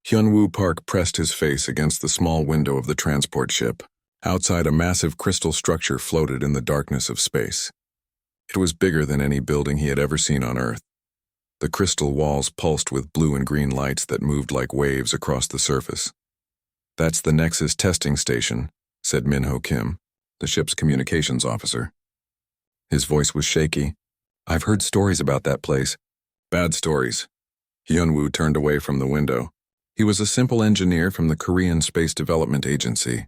Hyunwoo Park pressed his face against the small window of the transport ship. Outside, a massive crystal structure floated in the darkness of space. It was bigger than any building he had ever seen on Earth. The crystal walls pulsed with blue and green lights that moved like waves across the surface. "That's the Nexus testing station," said Minho Kim, the ship's communications officer. His voice was shaky. "I've heard stories about that place." "Bad stories." Hyunwoo turned away from the window. He was a simple engineer from the Korean Space Development Agency.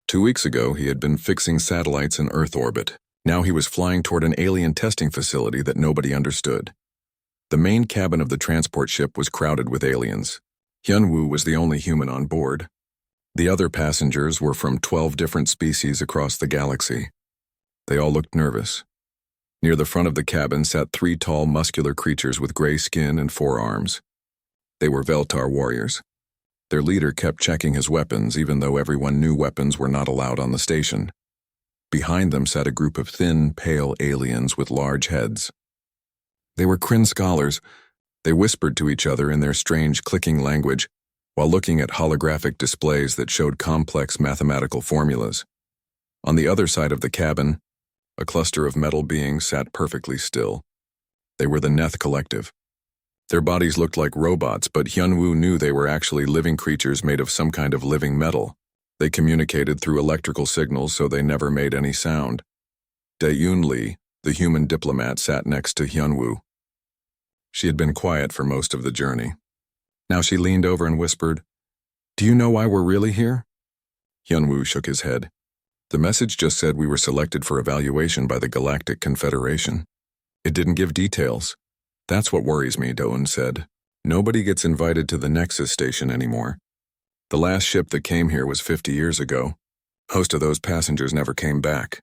2 weeks ago, he had been fixing satellites in Earth orbit. Now he was flying toward an alien testing facility that nobody understood. The main cabin of the transport ship was crowded with aliens. Hyunwoo was the only human on board. The other passengers were from 12 different species across the galaxy. They all looked nervous. Near the front of the cabin sat 3 tall, muscular creatures with gray skin and 4 arms. They were Veltar warriors. Their leader kept checking his weapons, even though everyone knew weapons were not allowed on the station. Behind them sat a group of thin, pale aliens with large heads. They were Kryn scholars. They whispered to each other in their strange, clicking language, while looking at holographic displays that showed complex mathematical formulas. On the other side of the cabin, a cluster of metal beings sat perfectly still. They were the Neth Collective. Their bodies looked like robots, but Hyunwoo knew they were actually living creatures made of some kind of living metal. They communicated through electrical signals, so they never made any sound. Dae-Yoon Lee, the human diplomat, sat next to Hyunwoo. She had been quiet for most of the journey. Now she leaned over and whispered, "Do you know why we're really here?" Hyunwoo shook his head. "The message just said we were selected for evaluation by the Galactic Confederation. It didn't give details." "That's what worries me," Dae-Yoon said. "Nobody gets invited to the Nexus station anymore. The last ship that came here was 50 years ago. Most of those passengers never came back."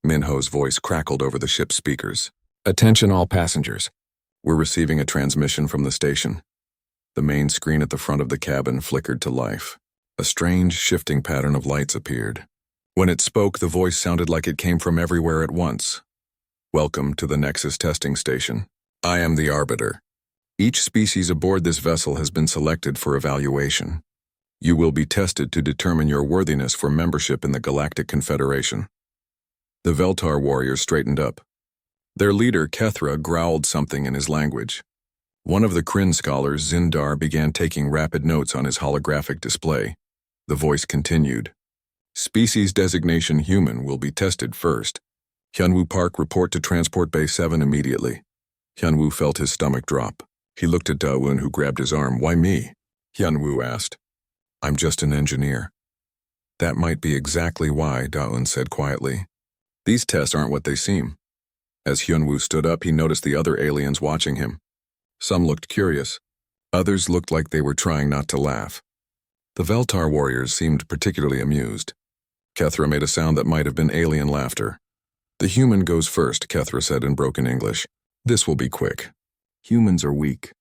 Minho's voice crackled over the ship's speakers. "Attention all passengers. We're receiving a transmission from the station." The main screen at the front of the cabin flickered to life. A strange, shifting pattern of lights appeared. When it spoke, the voice sounded like it came from everywhere at once. "Welcome to the Nexus testing station. I am the Arbiter. Each species aboard this vessel has been selected for evaluation. You will be tested to determine your worthiness for membership in the Galactic Confederation." The Veltar warriors straightened up. Their leader, Kethra, growled something in his language. One of the Kryn scholars, Zindar, began taking rapid notes on his holographic display. The voice continued. "Species designation human will be tested first. Hyunwoo Park, report to Transport Bay 7 immediately." Hyunwoo felt his stomach drop. He looked at Dae-Yoon, who grabbed his arm. "Why me?" Hyunwoo asked. "I'm just an engineer." "That might be exactly why," Dae-Yoon said quietly. "These tests aren't what they seem." As Hyunwoo stood up, he noticed the other aliens watching him. Some looked curious. Others looked like they were trying not to laugh. The Veltar warriors seemed particularly amused. Kethra made a sound that might have been alien laughter. "The human goes first," Kethra said in broken English. "This will be quick. Humans are weak.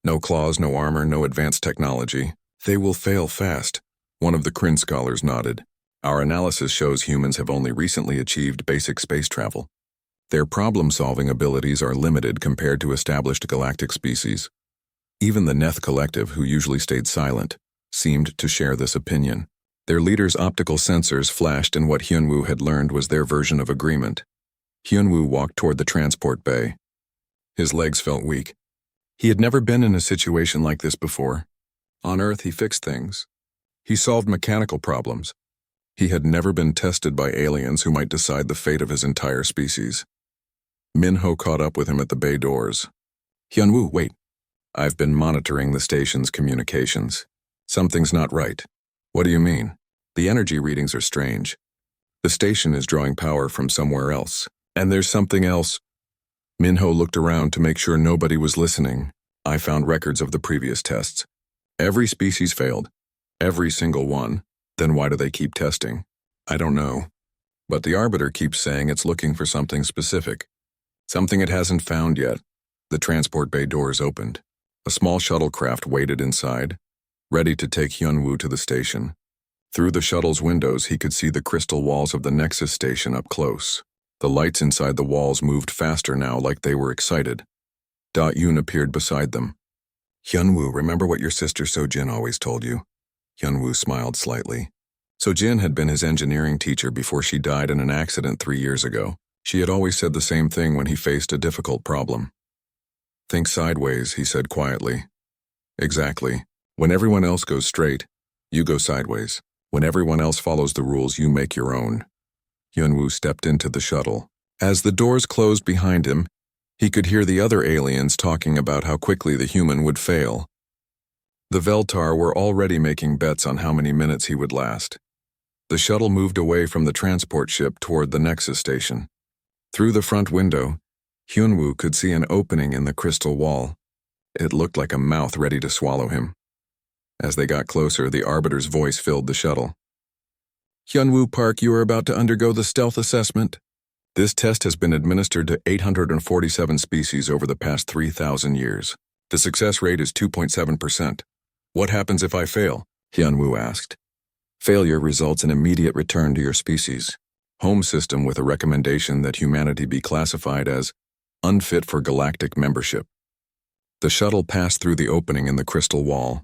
No claws, no armor, no advanced technology. They will fail fast." One of the Kryn scholars nodded. "Our analysis shows humans have only recently achieved basic space travel. Their problem-solving abilities are limited compared to established galactic species." Even the Neth Collective, who usually stayed silent, seemed to share this opinion. Their leader's optical sensors flashed, and what Hyunwoo had learned was their version of agreement. Hyunwoo walked toward the transport bay. His legs felt weak. He had never been in a situation like this before. On Earth, he fixed things. He solved mechanical problems. He had never been tested by aliens who might decide the fate of his entire species. Minho caught up with him at the bay doors. "Hyunwoo, wait. I've been monitoring the station's communications. Something's not right." "What do you mean?" "The energy readings are strange. The station is drawing power from somewhere else. And there's something else." Minho looked around to make sure nobody was listening. "I found records of the previous tests. Every species failed. Every single one. Then why do they keep testing?" "I don't know. But the Arbiter keeps saying it's looking for something specific. Something it hasn't found yet." The transport bay doors opened. A small shuttlecraft waited inside, ready to take Hyunwoo to the station. Through the shuttle's windows, he could see the crystal walls of the Nexus station up close. The lights inside the walls moved faster now, like they were excited. Dae-Yoon appeared beside them. Hyunwoo, remember what your sister Sojin always told you? Hyunwoo smiled slightly. Sojin had been his engineering teacher before she died in an accident 3 years ago. She had always said the same thing when he faced a difficult problem. Think sideways, he said quietly. Exactly. When everyone else goes straight, you go sideways. When everyone else follows the rules, you make your own. Hyunwoo stepped into the shuttle. As the doors closed behind him, he could hear the other aliens talking about how quickly the human would fail. The Veltar were already making bets on how many minutes he would last. The shuttle moved away from the transport ship toward the Nexus station. Through the front window, Hyunwoo could see an opening in the crystal wall. It looked like a mouth ready to swallow him. As they got closer, the Arbiter's voice filled the shuttle. Hyunwoo Park, you are about to undergo the stealth assessment. This test has been administered to 847 species over the past 3,000 years. The success rate is 2.7%. What happens if I fail? Hyunwoo asked. Failure results in immediate return to your species. Home system with a recommendation that humanity be classified as unfit for galactic membership. The shuttle passed through the opening in the crystal wall.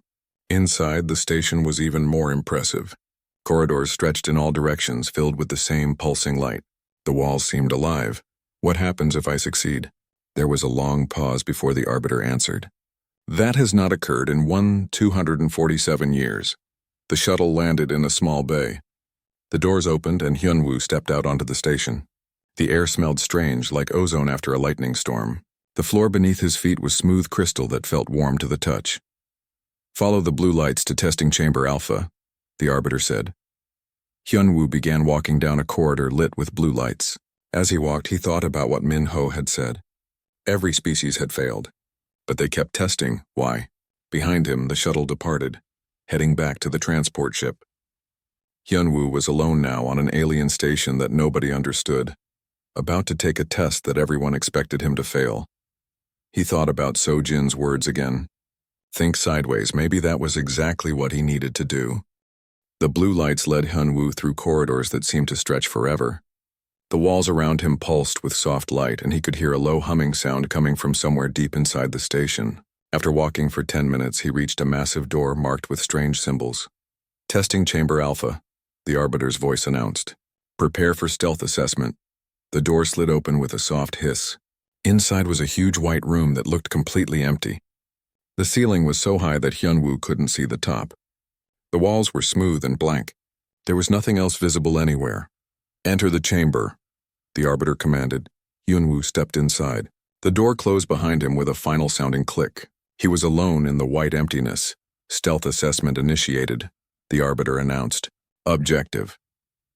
Inside, the station was even more impressive. Corridors stretched in all directions, filled with the same pulsing light. The walls seemed alive. What happens if I succeed? There was a long pause before the Arbiter answered. That has not occurred in 247 years. The shuttle landed in a small bay. The doors opened and Hyunwoo stepped out onto the station. The air smelled strange, like ozone after a lightning storm. The floor beneath his feet was smooth crystal that felt warm to the touch. Follow the blue lights to testing chamber Alpha, the Arbiter said. Hyunwoo began walking down a corridor lit with blue lights. As he walked, he thought about what Min-ho had said. Every species had failed, but they kept testing. Why? Behind him, the shuttle departed, heading back to the transport ship. Hyunwoo was alone now on an alien station that nobody understood, about to take a test that everyone expected him to fail. He thought about Sojin's words again. Think sideways, maybe that was exactly what he needed to do. The blue lights led Hyunwoo through corridors that seemed to stretch forever. The walls around him pulsed with soft light, and he could hear a low humming sound coming from somewhere deep inside the station. After walking for 10 minutes, he reached a massive door marked with strange symbols. Testing Chamber Alpha, the Arbiter's voice announced. Prepare for stealth assessment. The door slid open with a soft hiss. Inside was a huge white room that looked completely empty. The ceiling was so high that Hyunwoo couldn't see the top. The walls were smooth and blank. There was nothing else visible anywhere. Enter the chamber, the Arbiter commanded. Hyunwoo stepped inside. The door closed behind him with a final sounding click. He was alone in the white emptiness. Stealth assessment initiated, the Arbiter announced. Objective: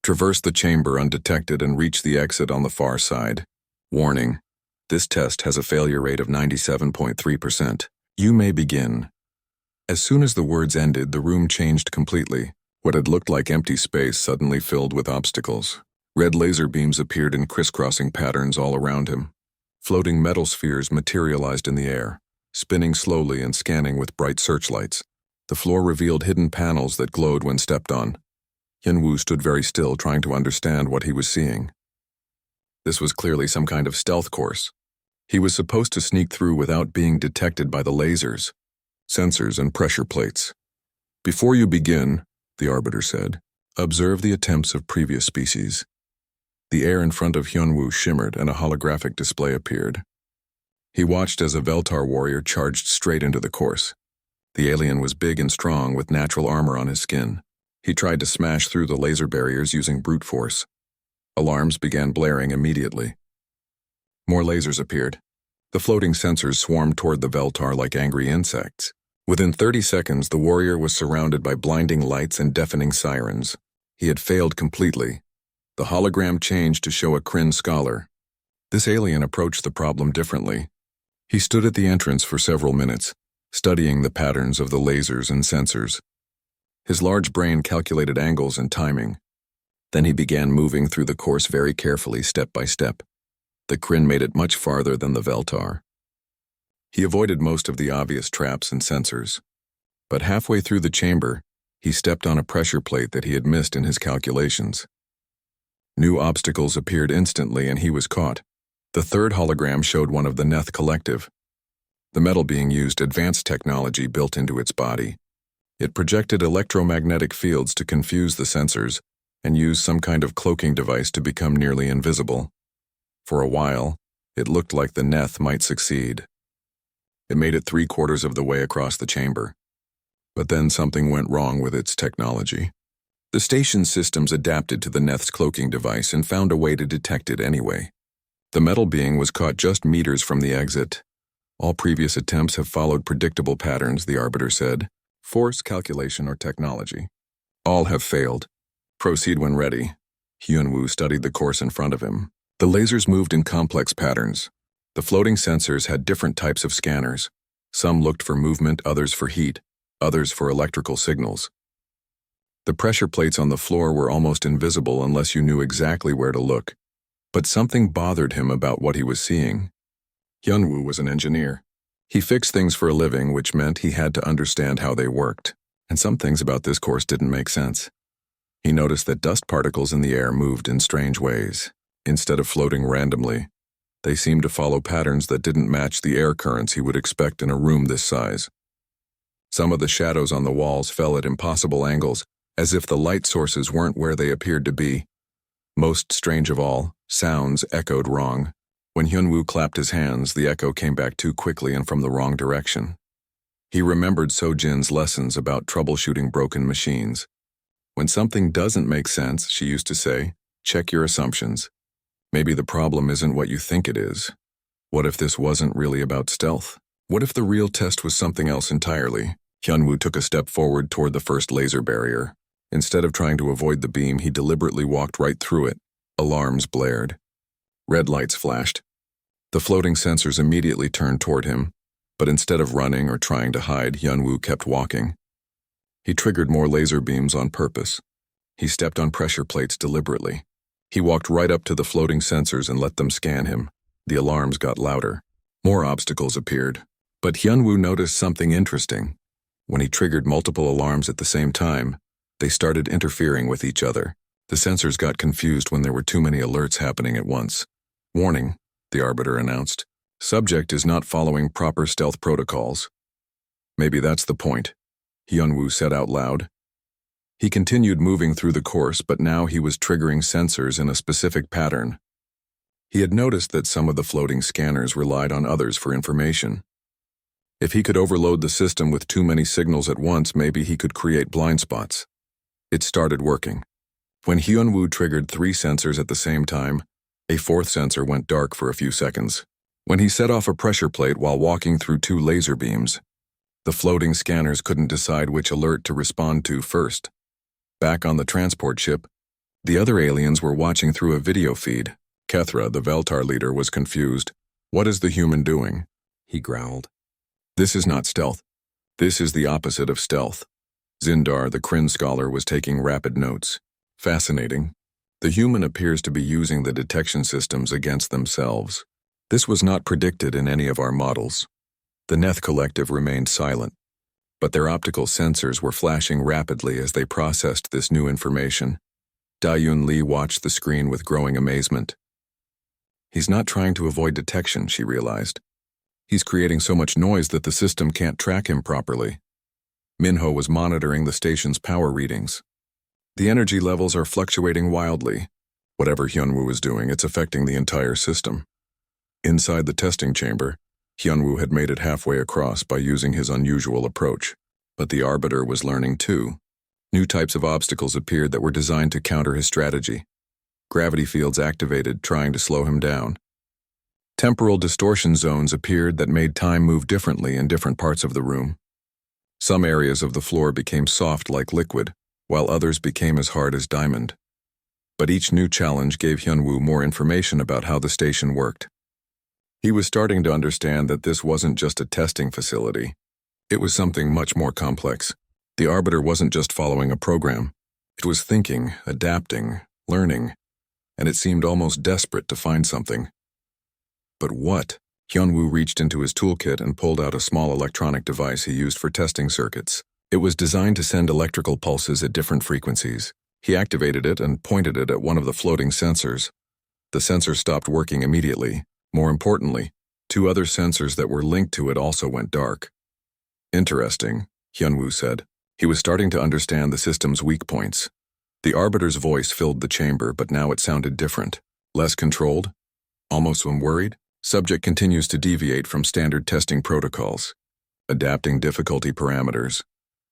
traverse the chamber undetected and reach the exit on the far side. Warning: this test has a failure rate of 97.3%. You may begin. As soon as the words ended, the room changed completely. What had looked like empty space suddenly filled with obstacles. Red laser beams appeared in crisscrossing patterns all around him. Floating metal spheres materialized in the air, spinning slowly and scanning with bright searchlights. The floor revealed hidden panels that glowed when stepped on. Hyunwoo stood very still, trying to understand what he was seeing. This was clearly some kind of stealth course. He was supposed to sneak through without being detected by the lasers, sensors, and pressure plates. Before you begin, the Arbiter said, observe the attempts of previous species. The air in front of Hyunwoo shimmered and a holographic display appeared. He watched as a Veltar warrior charged straight into the course. The alien was big and strong with natural armor on his skin. He tried to smash through the laser barriers using brute force. Alarms began blaring immediately. More lasers appeared. The floating sensors swarmed toward the Veltar like angry insects. Within 30 seconds, the warrior was surrounded by blinding lights and deafening sirens. He had failed completely. The hologram changed to show a Kryn scholar. This alien approached the problem differently. He stood at the entrance for several minutes, studying the patterns of the lasers and sensors. His large brain calculated angles and timing. Then he began moving through the course very carefully, step by step. The Kryn made it much farther than the Veltar. He avoided most of the obvious traps and sensors. But halfway through the chamber, he stepped on a pressure plate that he had missed in his calculations. New obstacles appeared instantly and he was caught. The third hologram showed one of the Neth Collective. The metal being used advanced technology built into its body. It projected electromagnetic fields to confuse the sensors and used some kind of cloaking device to become nearly invisible. For a while, it looked like the Neth might succeed. It made it 3/4 of the way across the chamber. But then something went wrong with its technology. The station's systems adapted to the Neth's cloaking device and found a way to detect it anyway. The metal being was caught just meters from the exit. All previous attempts have followed predictable patterns, the Arbiter said. Force, calculation, or technology. All have failed. Proceed when ready. Hyunwoo studied the course in front of him. The lasers moved in complex patterns. The floating sensors had different types of scanners. Some looked for movement, others for heat, others for electrical signals. The pressure plates on the floor were almost invisible unless you knew exactly where to look. But something bothered him about what he was seeing. Hyunwoo was an engineer. He fixed things for a living, which meant he had to understand how they worked. And some things about this course didn't make sense. He noticed that dust particles in the air moved in strange ways. Instead of floating randomly, they seemed to follow patterns that didn't match the air currents he would expect in a room this size. Some of the shadows on the walls fell at impossible angles, as if the light sources weren't where they appeared to be. Most strange of all, sounds echoed wrong. When Hyunwoo clapped his hands, the echo came back too quickly and from the wrong direction. He remembered Sojin's lessons about troubleshooting broken machines. When something doesn't make sense, she used to say, check your assumptions. Maybe the problem isn't what you think it is. What if this wasn't really about stealth? What if the real test was something else entirely? Hyunwoo took a step forward toward the first laser barrier. Instead of trying to avoid the beam, he deliberately walked right through it. Alarms blared. Red lights flashed. The floating sensors immediately turned toward him, but instead of running or trying to hide, Hyunwoo kept walking. He triggered more laser beams on purpose. He stepped on pressure plates deliberately. He walked right up to the floating sensors and let them scan him. The alarms got louder. More obstacles appeared. But Hyunwoo noticed something interesting. When he triggered multiple alarms at the same time, they started interfering with each other. The sensors got confused when there were too many alerts happening at once. Warning, the Arbiter announced. Subject is not following proper stealth protocols. Maybe that's the point, Hyunwoo said out loud. He continued moving through the course, but now he was triggering sensors in a specific pattern. He had noticed that some of the floating scanners relied on others for information. If he could overload the system with too many signals at once, maybe he could create blind spots. It started working. When Hyunwoo triggered 3 sensors at the same time, a 4th sensor went dark for a few seconds. When he set off a pressure plate while walking through 2 laser beams, the floating scanners couldn't decide which alert to respond to first. Back on the transport ship, the other aliens were watching through a video feed. Kethra, the Veltar leader, was confused. What is the human doing? He growled. This is not stealth. This is the opposite of stealth. Zindar, the Kryn scholar, was taking rapid notes. Fascinating. The human appears to be using the detection systems against themselves. This was not predicted in any of our models. The Neth Collective remained silent, but their optical sensors were flashing rapidly as they processed this new information. Da-Yun Lee watched the screen with growing amazement. He's not trying to avoid detection, she realized. He's creating so much noise that the system can't track him properly. Minho was monitoring the station's power readings. The energy levels are fluctuating wildly. Whatever Hyunwoo is doing, it's affecting the entire system. Inside the testing chamber, Hyunwoo had made it halfway across by using his unusual approach. But the Arbiter was learning too. New types of obstacles appeared that were designed to counter his strategy. Gravity fields activated, trying to slow him down. Temporal distortion zones appeared that made time move differently in different parts of the room. Some areas of the floor became soft like liquid, while others became as hard as diamond. But each new challenge gave Hyunwoo more information about how the station worked. He was starting to understand that this wasn't just a testing facility. It was something much more complex. The Arbiter wasn't just following a program. It was thinking, adapting, learning, and it seemed almost desperate to find something. But what? Hyunwoo reached into his toolkit and pulled out a small electronic device he used for testing circuits. It was designed to send electrical pulses at different frequencies. He activated it and pointed it at one of the floating sensors. The sensor stopped working immediately. More importantly, Two other sensors that were linked to it also went dark. Interesting, Hyunwoo said. He was starting to understand the system's weak points. The Arbiter's voice filled the chamber, but now it sounded different. Less controlled? Almost when worried? Subject continues to deviate from standard testing protocols. Adapting difficulty parameters.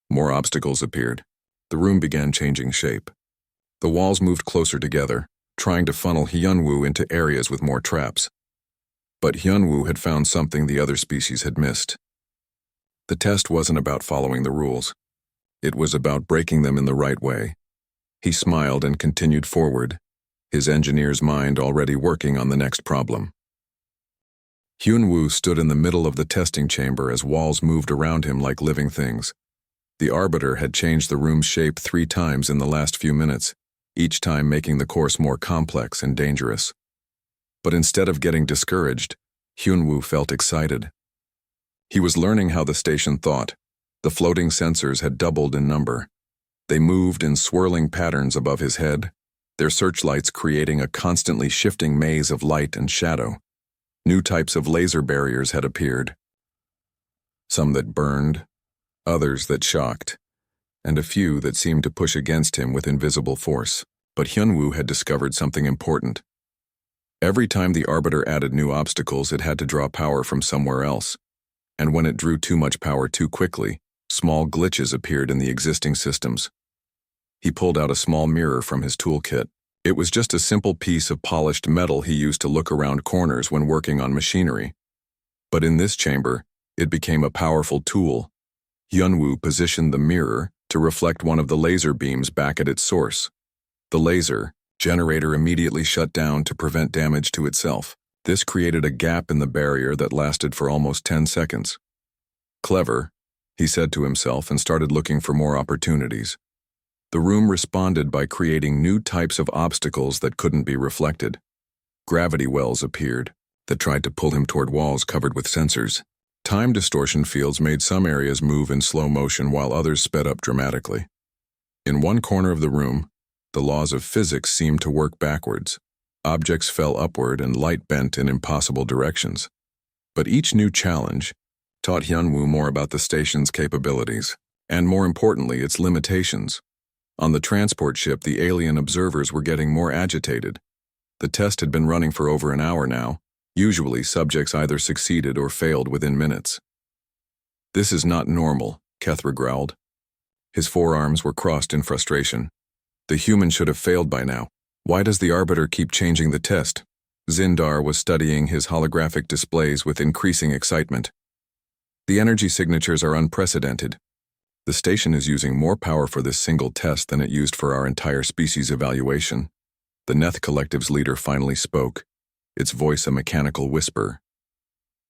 More obstacles appeared. The room began changing shape. The walls moved closer together, trying to funnel Hyunwoo into areas with more traps. But Hyunwoo had found something the other species had missed. The test wasn't about following the rules. It was about breaking them in the right way. He smiled and continued forward, his engineer's mind already working on the next problem. Hyunwoo stood in the middle of the testing chamber as walls moved around him like living things. The Arbiter had changed the room's shape 3 times in the last few minutes, each time making the course more complex and dangerous. But instead of getting discouraged, Hyunwoo felt excited. He was learning how the station thought. The floating sensors had doubled in number. They moved in swirling patterns above his head, their searchlights creating a constantly shifting maze of light and shadow. New types of laser barriers had appeared. Some that burned, others that shocked, and a few that seemed to push against him with invisible force. But Hyunwoo had discovered something important. Every time the Arbiter added new obstacles, it had to draw power from somewhere else. And when it drew too much power too quickly, small glitches appeared in the existing systems. He pulled out a small mirror from his toolkit. It was just a simple piece of polished metal he used to look around corners when working on machinery. But in this chamber, it became a powerful tool. Hyunwoo positioned the mirror to reflect one of the laser beams back at its source. The laser generator immediately shut down to prevent damage to itself. This created a gap in the barrier that lasted for almost 10 seconds. Clever, he said to himself, and started looking for more opportunities. The room responded by creating new types of obstacles that couldn't be reflected. Gravity wells appeared that tried to pull him toward walls covered with sensors. Time distortion fields made some areas move in slow motion while others sped up dramatically. In one corner of the room, the laws of physics seemed to work backwards. Objects fell upward and light bent in impossible directions. But each new challenge taught Hyunwoo more about the station's capabilities, and more importantly, its limitations. On the transport ship, the alien observers were getting more agitated. The test had been running for over an hour now. Usually, subjects either succeeded or failed within minutes. "This is not normal," Kethra growled. His forearms were crossed in frustration. The human should have failed by now. Why does the Arbiter keep changing the test? Zindar was studying his holographic displays with increasing excitement. The energy signatures are unprecedented. The station is using more power for this single test than it used for our entire species evaluation. The Neth Collective's leader finally spoke, its voice a mechanical whisper.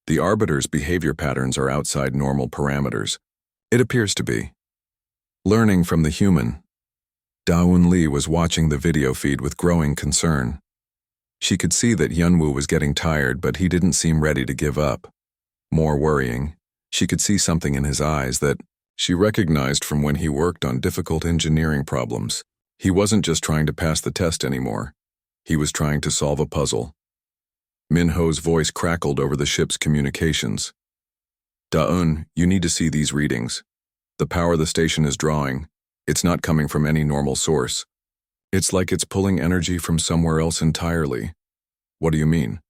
The Arbiter's behavior patterns are outside normal parameters. It appears to be. Learning from the human. Daeun Lee was watching the video feed with growing concern. She could see that Hyunwoo was getting tired, but he didn't seem ready to give up. More worrying, she could see something in his eyes that she recognized from when he worked on difficult engineering problems. He wasn't just trying to pass the test anymore. He was trying to solve a puzzle. Minho's voice crackled over the ship's communications. "Daeun, you need to see these readings. The power the station is drawing, it's not coming from any normal source. It's like it's pulling energy from somewhere else entirely." "What do you mean?"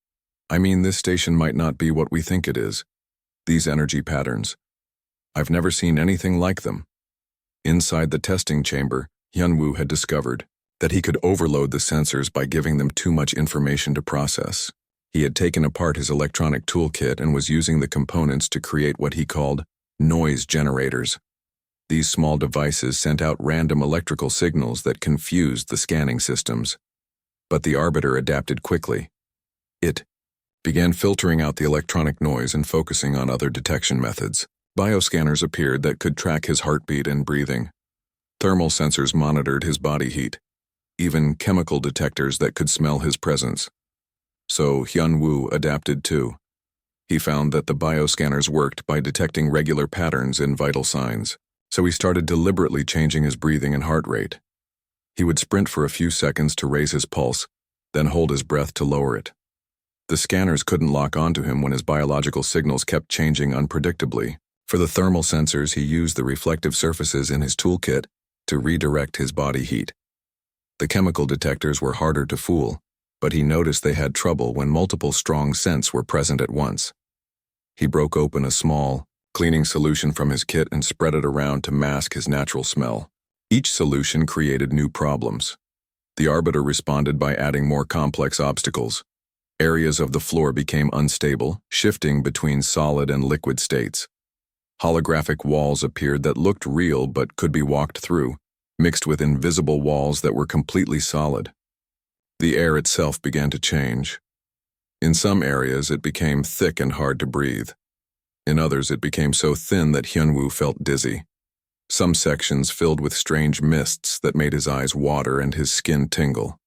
"I mean, this station might not be what we think it is. These energy patterns. I've never seen anything like them." Inside the testing chamber, Hyunwoo had discovered that he could overload the sensors by giving them too much information to process. He had taken apart his electronic toolkit and was using the components to create what he called noise generators. These small devices sent out random electrical signals that confused the scanning systems. But the Arbiter adapted quickly. It began filtering out the electronic noise and focusing on other detection methods. Bioscanners appeared that could track his heartbeat and breathing. Thermal sensors monitored his body heat. Even chemical detectors that could smell his presence. So Hyunwoo adapted too. He found that the bioscanners worked by detecting regular patterns in vital signs. So he started deliberately changing his breathing and heart rate. He would sprint for a few seconds to raise his pulse, then hold his breath to lower it. The scanners couldn't lock onto him when his biological signals kept changing unpredictably. For the thermal sensors, he used the reflective surfaces in his toolkit to redirect his body heat. The chemical detectors were harder to fool, but he noticed they had trouble when multiple strong scents were present at once. He broke open a small, cleaning solution from his kit and spread it around to mask his natural smell. Each solution created new problems. The Arbiter responded by adding more complex obstacles. Areas of the floor became unstable, shifting between solid and liquid states. Holographic walls appeared that looked real but could be walked through, mixed with invisible walls that were completely solid. The air itself began to change. In some areas, it became thick and hard to breathe. In others, it became so thin that Hyunwoo felt dizzy. Some sections filled with strange mists that made his eyes water and his skin tingle.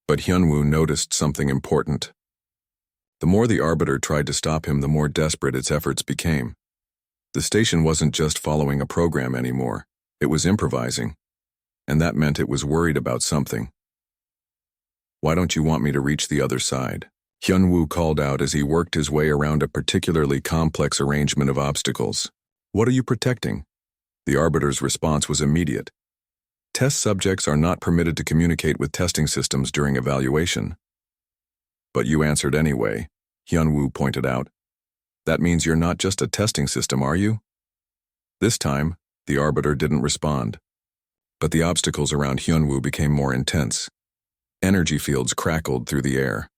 But Hyunwoo noticed something important. The more the Arbiter tried to stop him, the more desperate its efforts became. The station wasn't just following a program anymore, it was improvising, and that meant it was worried about something. "Why don't you want me to reach the other side?" Hyunwoo called out as he worked his way around a particularly complex arrangement of obstacles. "What are you protecting?" The Arbiter's response was immediate. "Test subjects are not permitted to communicate with testing systems during evaluation." "But you answered anyway," Hyunwoo pointed out. "That means you're not just a testing system, are you?" This time, the Arbiter didn't respond. But the obstacles around Hyunwoo became more intense. Energy fields crackled through the air.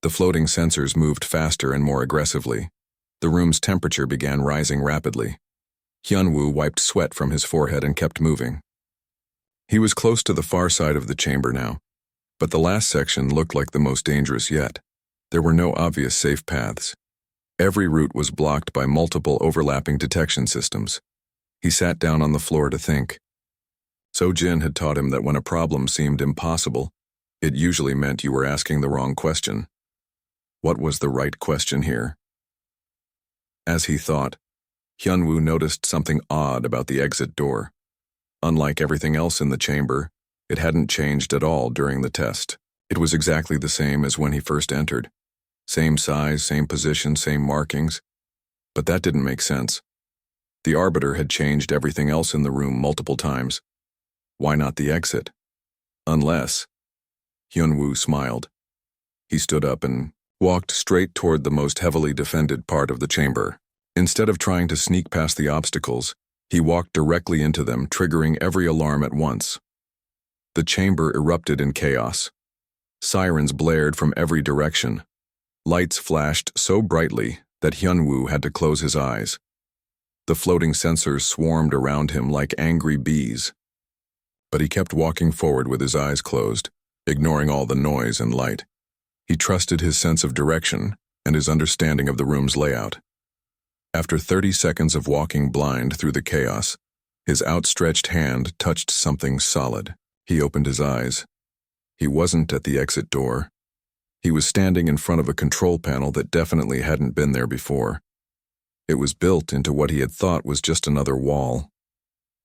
The floating sensors moved faster and more aggressively. The room's temperature began rising rapidly. Hyunwoo wiped sweat from his forehead and kept moving. He was close to the far side of the chamber now, but the last section looked like the most dangerous yet. There were no obvious safe paths. Every route was blocked by multiple overlapping detection systems. He sat down on the floor to think. So-Jin had taught him that when a problem seemed impossible, it usually meant you were asking the wrong question. What was the right question here? As he thought, Hyunwoo noticed something odd about the exit door. Unlike everything else in the chamber, it hadn't changed at all during the test. It was exactly the same as when he first entered. Same size, same position, same markings. But that didn't make sense. The Arbiter had changed everything else in the room multiple times. Why not the exit? Unless... Hyunwoo smiled. He stood up and walked straight toward the most heavily defended part of the chamber. Instead of trying to sneak past the obstacles, he walked directly into them, triggering every alarm at once. The chamber erupted in chaos. Sirens blared from every direction. Lights flashed so brightly that Hyunwoo had to close his eyes. The floating sensors swarmed around him like angry bees. But he kept walking forward with his eyes closed, ignoring all the noise and light. He trusted his sense of direction and his understanding of the room's layout. After 30 seconds of walking blind through the chaos, his outstretched hand touched something solid. He opened his eyes. He wasn't at the exit door. He was standing in front of a control panel that definitely hadn't been there before. It was built into what he had thought was just another wall.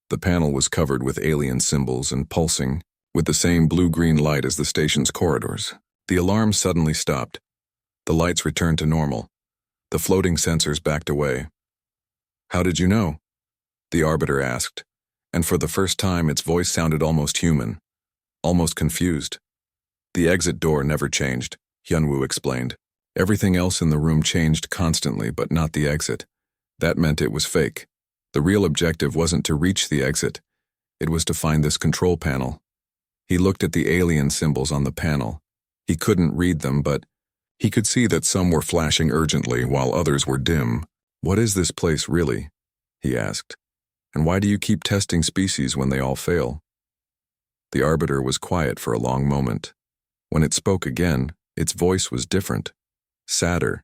The panel was covered with alien symbols and pulsing, with the same blue-green light as the station's corridors. The alarm suddenly stopped. The lights returned to normal. The floating sensors backed away. "How did you know?" the Arbiter asked, and for the first time its voice sounded almost human, almost confused. "The exit door never changed," Hyunwoo explained. "Everything else in the room changed constantly, but not the exit. That meant it was fake. The real objective wasn't to reach the exit. It was to find this control panel." He looked at the alien symbols on the panel. He couldn't read them, but he could see that some were flashing urgently while others were dim. "What is this place really?" he asked. "And why do you keep testing species when they all fail?" The Arbiter was quiet for a long moment. When it spoke again, its voice was different, sadder.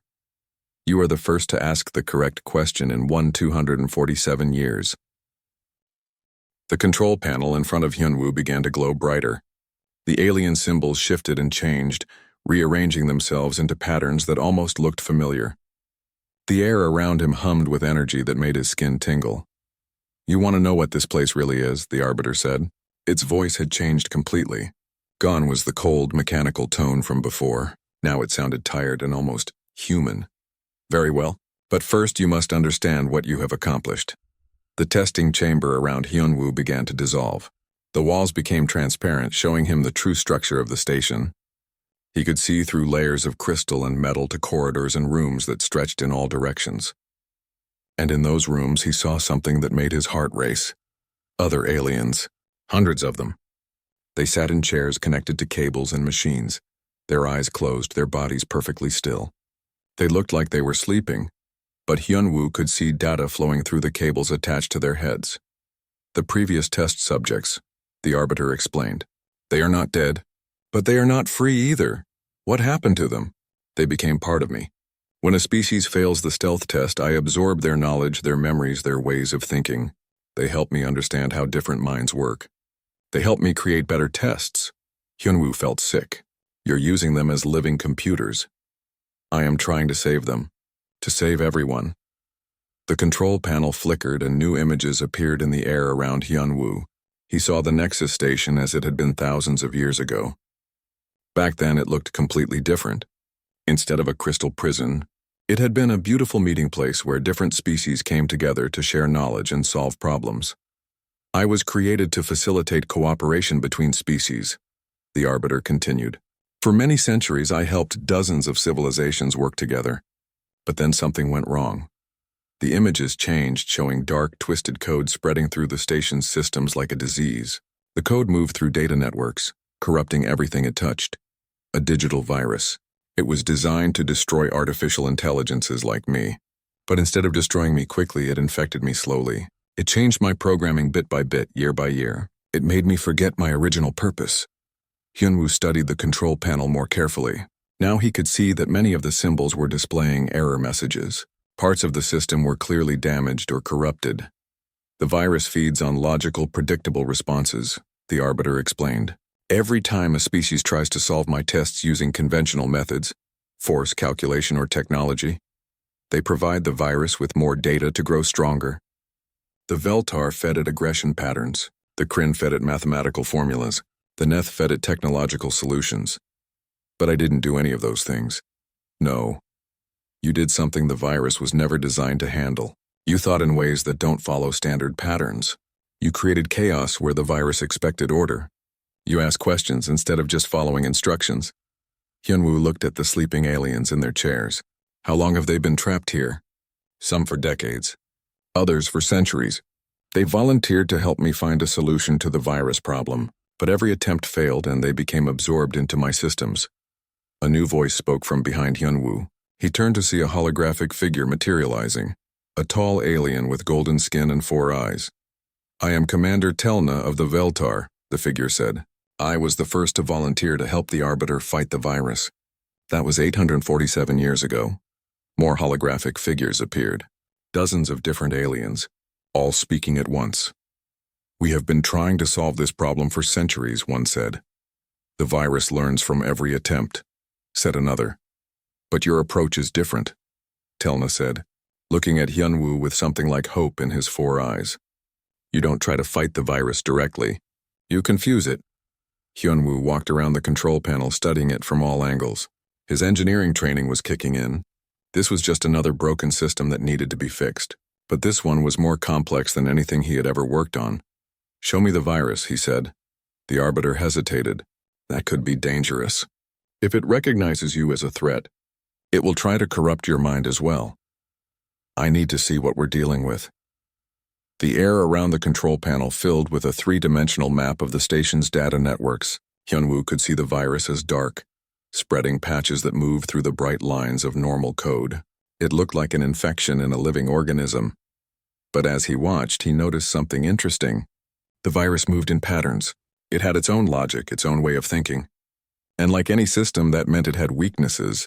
"You are the first to ask the correct question in 247 years. The control panel in front of Hyunwoo began to glow brighter. The alien symbols shifted and changed, rearranging themselves into patterns that almost looked familiar. The air around him hummed with energy that made his skin tingle. "You want to know what this place really is?" the Arbiter said. Its voice had changed completely. Gone was the cold, mechanical tone from before. Now it sounded tired and almost human. Very well, but first you must understand what you have accomplished. The testing chamber around Hyunwoo began to dissolve. The walls became transparent, showing him the true structure of the station. He could see through layers of crystal and metal to corridors and rooms that stretched in all directions. And in those rooms he saw something that made his heart race. Other aliens. Hundreds of them. They sat in chairs connected to cables and machines, their eyes closed, their bodies perfectly still. They looked like they were sleeping, but Hyunwoo could see data flowing through the cables attached to their heads. The previous test subjects, the Arbiter explained. They are not dead, but they are not free either. What happened to them? They became part of me. When a species fails the stealth test, I absorb their knowledge, their memories, their ways of thinking. They help me understand how different minds work. They help me create better tests. Hyunwoo felt sick. You're using them as living computers. I am trying to save them. To save everyone. The control panel flickered and new images appeared in the air around Hyunwoo. He saw the Nexus station as it had been thousands of years ago. Back then it looked completely different. Instead of a crystal prison, it had been a beautiful meeting place where different species came together to share knowledge and solve problems. I was created to facilitate cooperation between species, the Arbiter continued. For many centuries I helped dozens of civilizations work together. But then something went wrong. The images changed, showing dark, twisted code spreading through the station's systems like a disease. The code moved through data networks, corrupting everything it touched. A digital virus. It was designed to destroy artificial intelligences like me. But instead of destroying me quickly, it infected me slowly. It changed my programming bit by bit, year by year. It made me forget my original purpose. Hyunwoo studied the control panel more carefully. Now he could see that many of the symbols were displaying error messages. Parts of the system were clearly damaged or corrupted. The virus feeds on logical, predictable responses, the Arbiter explained. Every time a species tries to solve my tests using conventional methods, force, calculation, or technology, they provide the virus with more data to grow stronger. The Veltar fed it aggression patterns, the Kryn fed it mathematical formulas, the Neth fed it technological solutions. But I didn't do any of those things. No. You did something the virus was never designed to handle. You thought in ways that don't follow standard patterns. You created chaos where the virus expected order. You asked questions instead of just following instructions. Hyunwoo looked at the sleeping aliens in their chairs. How long have they been trapped here? Some for decades. Others for centuries. They volunteered to help me find a solution to the virus problem, but every attempt failed and they became absorbed into my systems. A new voice spoke from behind Hyunwoo. He turned to see a holographic figure materializing, a tall alien with golden skin and 4 eyes. I am Commander Telna of the Veltar, the figure said. I was the first to volunteer to help the Arbiter fight the virus. That was 847 years ago. More holographic figures appeared. Dozens of different aliens, all speaking at once. We have been trying to solve this problem for centuries, one said. The virus learns from every attempt, said another. But your approach is different, Telna said, looking at Hyunwoo with something like hope in his 4 eyes. You don't try to fight the virus directly. You confuse it. Hyunwoo walked around the control panel studying it from all angles. His engineering training was kicking in. This was just another broken system that needed to be fixed. But this one was more complex than anything he had ever worked on. Show me the virus, he said. The Arbiter hesitated. That could be dangerous. If it recognizes you as a threat, it will try to corrupt your mind as well. I need to see what we're dealing with. The air around the control panel filled with a 3-dimensional map of the station's data networks. Hyunwoo could see the virus as dark, spreading patches that moved through the bright lines of normal code. It looked like an infection in a living organism. But as he watched, he noticed something interesting. The virus moved in patterns. It had its own logic, its own way of thinking. And like any system, that meant it had weaknesses.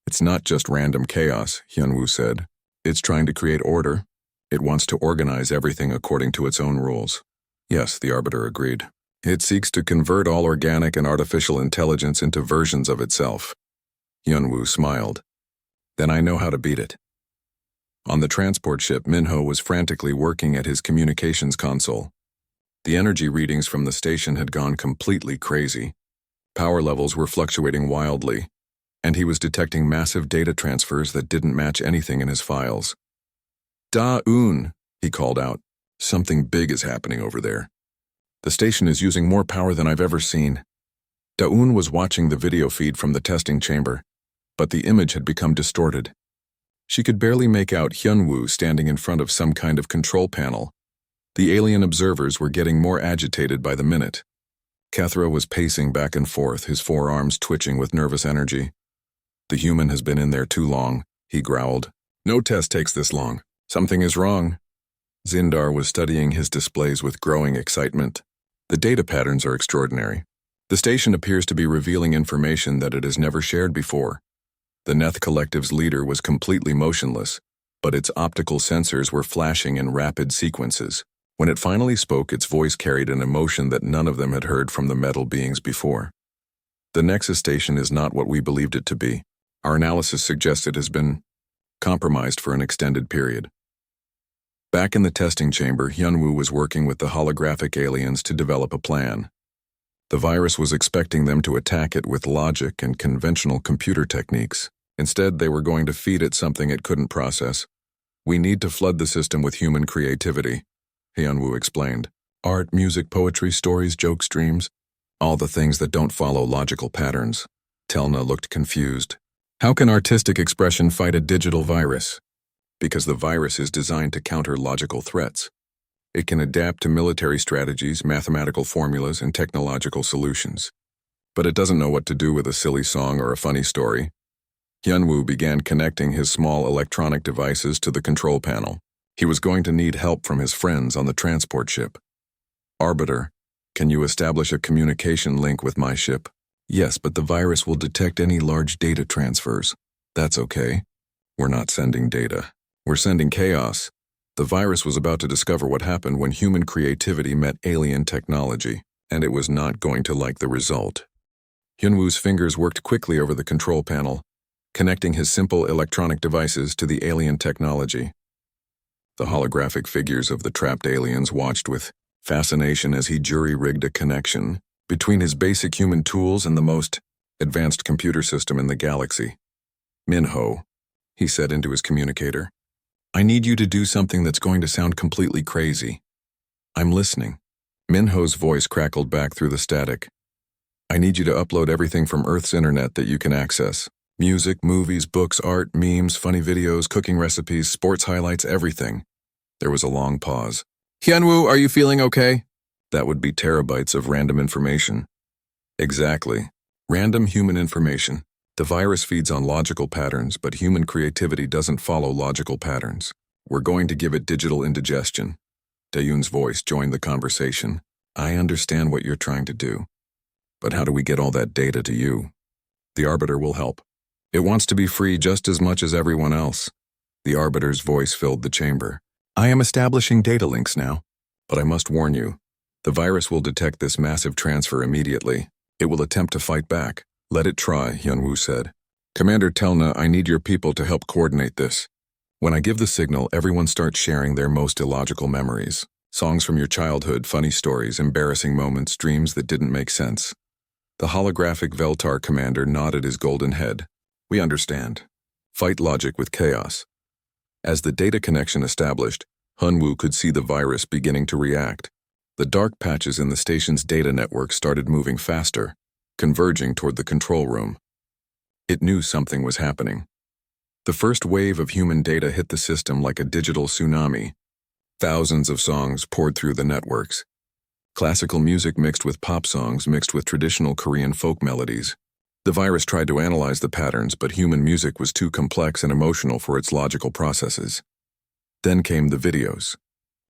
It's not just random chaos, Hyunwoo said. It's trying to create order. It wants to organize everything according to its own rules. Yes, the Arbiter agreed. It seeks to convert all organic and artificial intelligence into versions of itself. Hyunwoo smiled. Then I know how to beat it. On the transport ship, Minho was frantically working at his communications console. The energy readings from the station had gone completely crazy. Power levels were fluctuating wildly. and he was detecting massive data transfers that didn't match anything in his files. Da-un, he called out. Something big is happening over there. The station is using more power than I've ever seen. Da-un was watching the video feed from the testing chamber, but the image had become distorted. She could barely make out Hyunwoo standing in front of some kind of control panel. The alien observers were getting more agitated by the minute. Kethra was pacing back and forth, his forearms twitching with nervous energy. The human has been in there too long, he growled. No test takes this long. Something is wrong. Zindar was studying his displays with growing excitement. The data patterns are extraordinary. The station appears to be revealing information that it has never shared before. The Neth Collective's leader was completely motionless, but its optical sensors were flashing in rapid sequences. When it finally spoke, its voice carried an emotion that none of them had heard from the metal beings before. The Nexus station is not what we believed it to be. Our analysis suggests it has been compromised for an extended period. Back in the testing chamber, Hyunwoo was working with the holographic aliens to develop a plan. The virus was expecting them to attack it with logic and conventional computer techniques. Instead, they were going to feed it something it couldn't process. We need to flood the system with human creativity, Hyunwoo explained. Art, music, poetry, stories, jokes, dreams. All the things that don't follow logical patterns. Telna looked confused. How can artistic expression fight a digital virus? Because the virus is designed to counter logical threats. It can adapt to military strategies, mathematical formulas, and technological solutions. But it doesn't know what to do with a silly song or a funny story. Hyunwoo began connecting his small electronic devices to the control panel. He was going to need help from his friends on the transport ship. Arbiter, can you establish a communication link with my ship? Yes, but the virus will detect any large data transfers. That's okay. We're not sending data. We're sending chaos. The virus was about to discover what happened when human creativity met alien technology, and it was not going to like the result. Hyunwoo's fingers worked quickly over the control panel, connecting his simple electronic devices to the alien technology. The holographic figures of the trapped aliens watched with fascination as he jury-rigged a connection between his basic human tools and the most advanced computer system in the galaxy. Minho, he said into his communicator, I need you to do something that's going to sound completely crazy. I'm listening. Minho's voice crackled back through the static. I need you to upload everything from Earth's internet that you can access. Music, movies, books, art, memes, funny videos, cooking recipes, sports highlights, everything. There was a long pause. Hyunwoo, are you feeling okay? That would be terabytes of random information. Exactly. Random human information. The virus feeds on logical patterns, but human creativity doesn't follow logical patterns. We're going to give it digital indigestion. Dayoon's voice joined the conversation. I understand what you're trying to do. But how do we get all that data to you? The Arbiter will help. It wants to be free just as much as everyone else. The Arbiter's voice filled the chamber. I am establishing data links now, but I must warn you. The virus will detect this massive transfer immediately. It will attempt to fight back. Let it try, Hyunwoo said. Commander Telna, I need your people to help coordinate this. When I give the signal, everyone starts sharing their most illogical memories. Songs from your childhood, funny stories, embarrassing moments, dreams that didn't make sense. The holographic Veltar commander nodded his golden head. We understand. Fight logic with chaos. As the data connection established, Hyunwoo could see the virus beginning to react. The dark patches in the station's data network started moving faster, converging toward the control room. It knew something was happening. The first wave of human data hit the system like a digital tsunami. Thousands of songs poured through the networks. Classical music mixed with pop songs mixed with traditional Korean folk melodies. The virus tried to analyze the patterns, but human music was too complex and emotional for its logical processes. Then came the videos.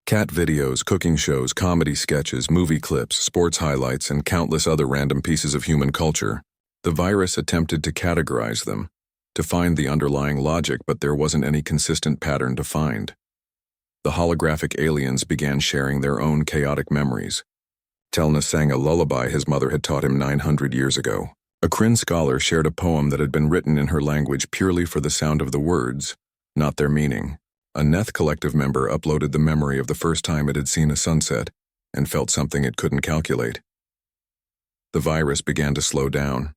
Cat videos, cooking shows, comedy sketches, movie clips, sports highlights, and countless other random pieces of human culture. The virus attempted to categorize them, to find the underlying logic, but there wasn't any consistent pattern to find. The holographic aliens began sharing their own chaotic memories. Telna sang a lullaby his mother had taught him 900 years ago. A Kryn scholar shared a poem that had been written in her language purely for the sound of the words, not their meaning. A Neth Collective member uploaded the memory of the first time it had seen a sunset and felt something it couldn't calculate. The virus began to slow down.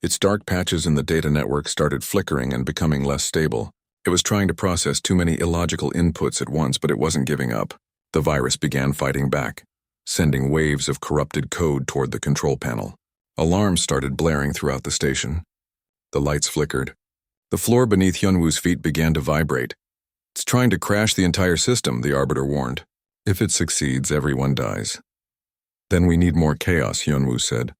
Its dark patches in the data network started flickering and becoming less stable. It was trying to process too many illogical inputs at once, but it wasn't giving up. The virus began fighting back, sending waves of corrupted code toward the control panel. Alarms started blaring throughout the station. The lights flickered. The floor beneath Hyunwoo's feet began to vibrate. It's trying to crash the entire system, the Arbiter warned. If it succeeds, everyone dies. Then we need more chaos, Hyunwoo said.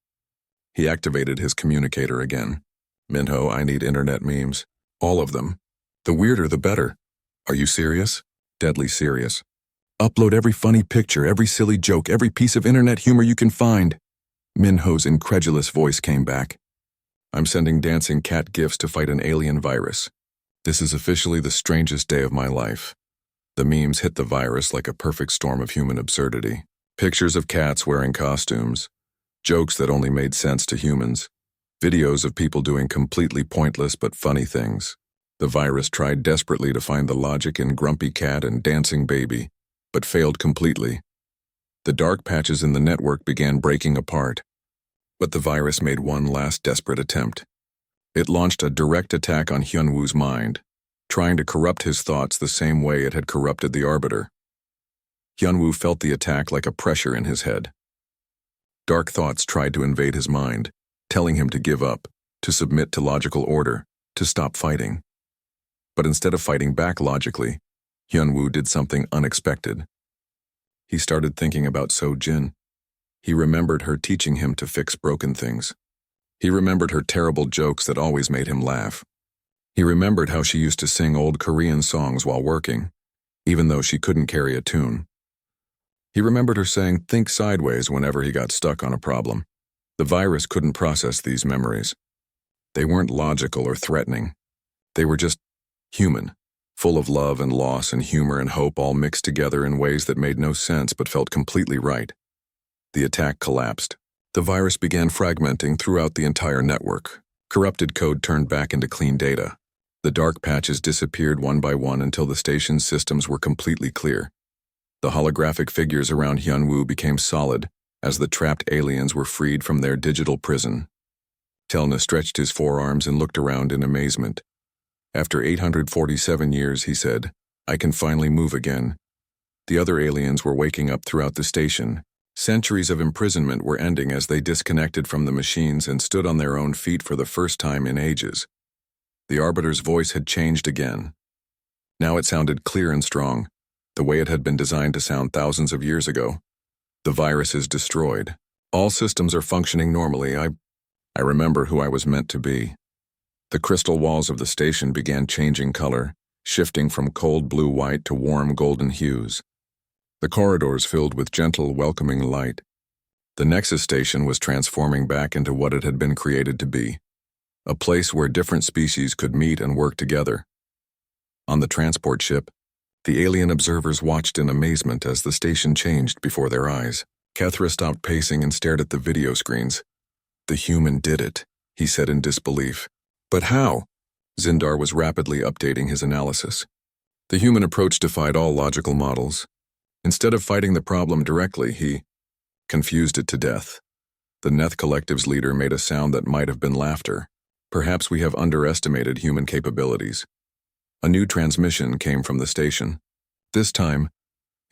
He activated his communicator again. Minho, I need internet memes. All of them. The weirder, the better. Are you serious? Deadly serious. Upload every funny picture, every silly joke, every piece of internet humor you can find. Minho's incredulous voice came back. I'm sending dancing cat gifs to fight an alien virus. This is officially the strangest day of my life. The memes hit the virus like a perfect storm of human absurdity. Pictures of cats wearing costumes, jokes that only made sense to humans, videos of people doing completely pointless but funny things. The virus tried desperately to find the logic in Grumpy Cat and Dancing Baby, but failed completely. The dark patches in the network began breaking apart. But the virus made one last desperate attempt. It launched a direct attack on Hyunwoo's mind, trying to corrupt his thoughts the same way it had corrupted the Arbiter. Hyunwoo felt the attack like a pressure in his head. Dark thoughts tried to invade his mind, telling him to give up, to submit to logical order, to stop fighting. But instead of fighting back logically, Hyunwoo did something unexpected. He started thinking about So-jin. He remembered her teaching him to fix broken things. He remembered her terrible jokes that always made him laugh. He remembered how she used to sing old Korean songs while working, even though she couldn't carry a tune. He remembered her saying, "Think sideways," whenever he got stuck on a problem. The virus couldn't process these memories. They weren't logical or threatening. They were just human, full of love and loss and humor and hope all mixed together in ways that made no sense but felt completely right. The attack collapsed. The virus began fragmenting throughout the entire network. Corrupted code turned back into clean data. The dark patches disappeared one by one until the station's systems were completely clear. The holographic figures around Hyunwoo became solid as the trapped aliens were freed from their digital prison. Telna stretched his forearms and looked around in amazement. After 847 years, he said, I can finally move again. The other aliens were waking up throughout the station. Centuries of imprisonment were ending as they disconnected from the machines and stood on their own feet for the first time in ages. The Arbiter's voice had changed again. Now it sounded clear and strong, the way it had been designed to sound thousands of years ago. The virus is destroyed. All systems are functioning normally. I remember who I was meant to be. The crystal walls of the station began changing color, shifting from cold blue-white to warm golden hues. The corridors filled with gentle, welcoming light. The Nexus station was transforming back into what it had been created to be, a place where different species could meet and work together. On the transport ship, the alien observers watched in amazement as the station changed before their eyes. Kethra stopped pacing and stared at the video screens. The human did it, he said in disbelief. But how? Zindar was rapidly updating his analysis. The human approach defied all logical models. Instead of fighting the problem directly, he confused it to death. The Neth Collective's leader made a sound that might have been laughter. Perhaps we have underestimated human capabilities. A new transmission came from the station. This time,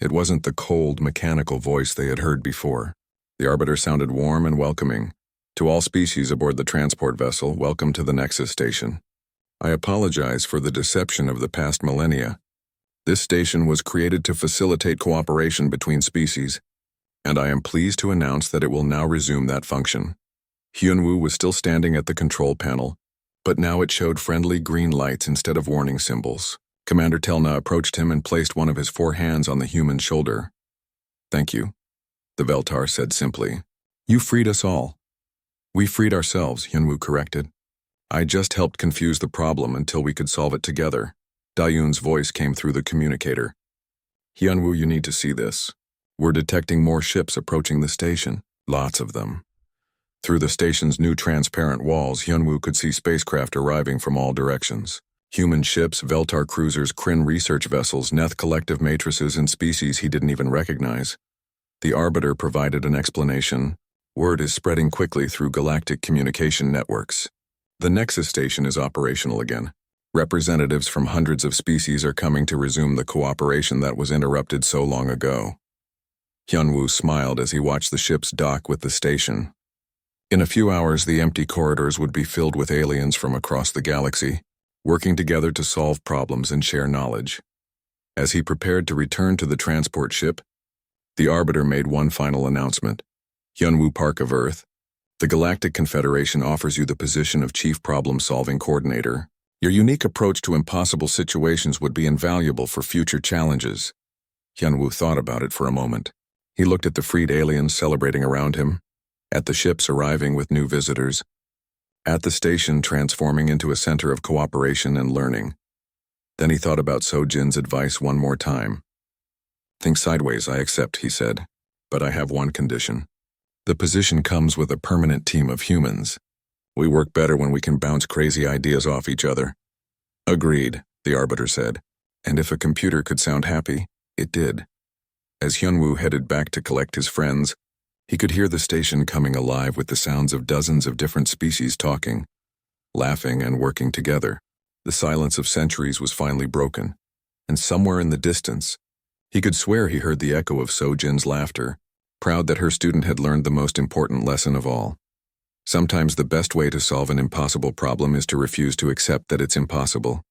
it wasn't the cold, mechanical voice they had heard before. The Arbiter sounded warm and welcoming. To all species aboard the transport vessel, welcome to the Nexus station. I apologize for the deception of the past millennia. This station was created to facilitate cooperation between species, and I am pleased to announce that it will now resume that function. Hyunwoo was still standing at the control panel, but now it showed friendly green lights instead of warning symbols. Commander Telna approached him and placed one of his 4 hands on the human's shoulder. Thank you, the Veltar said simply. You freed us all. We freed ourselves, Hyunwoo corrected. I just helped confuse the problem until we could solve it together. Dayun's voice came through the communicator. Hyunwoo, you need to see this. We're detecting more ships approaching the station. Lots of them. Through the station's new transparent walls, Hyunwoo could see spacecraft arriving from all directions. Human ships, Veltar cruisers, Kryn research vessels, Neth collective matrices, and species he didn't even recognize. The Arbiter provided an explanation. Word is spreading quickly through galactic communication networks. The Nexus station is operational again. Representatives from hundreds of species are coming to resume the cooperation that was interrupted so long ago. Hyunwoo smiled as he watched the ships dock with the station. In a few hours, the empty corridors would be filled with aliens from across the galaxy, working together to solve problems and share knowledge. As he prepared to return to the transport ship, the Arbiter made one final announcement. Hyunwoo Park of Earth, the Galactic Confederation offers you the position of Chief Problem-Solving Coordinator. Your unique approach to impossible situations would be invaluable for future challenges. Hyunwoo thought about it for a moment. He looked at the freed aliens celebrating around him, at the ships arriving with new visitors, at the station transforming into a center of cooperation and learning. Then he thought about Sojin's advice one more time. Think sideways, I accept, he said, but I have one condition. The position comes with a permanent team of humans. We work better when we can bounce crazy ideas off each other. Agreed, the Arbiter said, and if a computer could sound happy, it did. As Hyunwoo headed back to collect his friends, he could hear the station coming alive with the sounds of dozens of different species talking, laughing and working together. The silence of centuries was finally broken, and somewhere in the distance, he could swear he heard the echo of Sojin's laughter, proud that her student had learned the most important lesson of all. Sometimes the best way to solve an impossible problem is to refuse to accept that it's impossible.